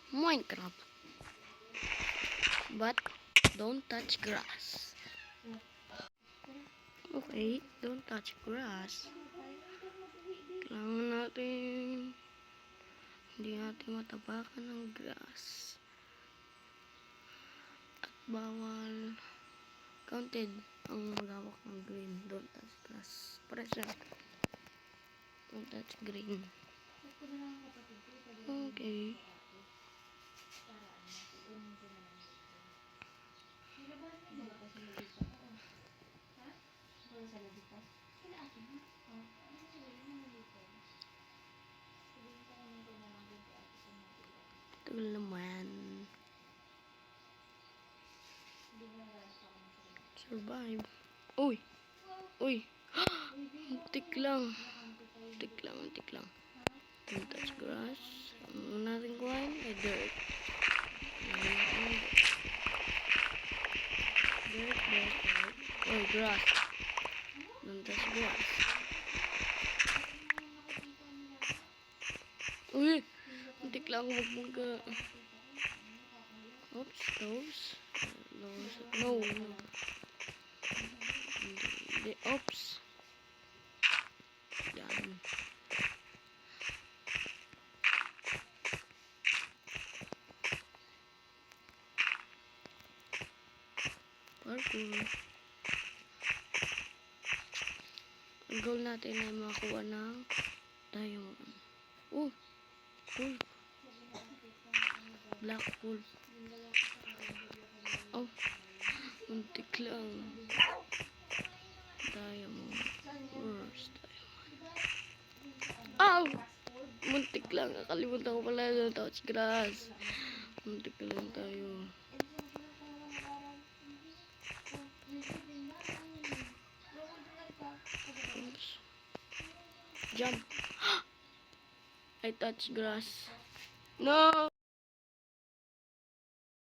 Minecraft. But don't touch grass. Okay, don't touch grass. Kailangan natin hindi natin matapakan ng grass. At bawal counted ang maghawak ng green. Don't touch grass. Pressure. Don't touch green. Okay. Tagal naman. Survive. Uy! Uy! Muntik lang. Muntik lang. Don't touch grass. Ano natin kuhain? Ay, dirt. Dirt. Uy, grass. Don't touch grass. Uy! Muntik lang ako magbuga. Oops, those. No. Hindi, oops. Yan. Parkour. Ang goal natin ay makakuha ng diamond. Oh! Black hole. Oh! Muntik lang. Diamond. Where's diamond? Ow! Muntik lang. Nakalimutan ko pala ng touch grass. Muntik lang tayo. Oops. Jump. I touch grass. No!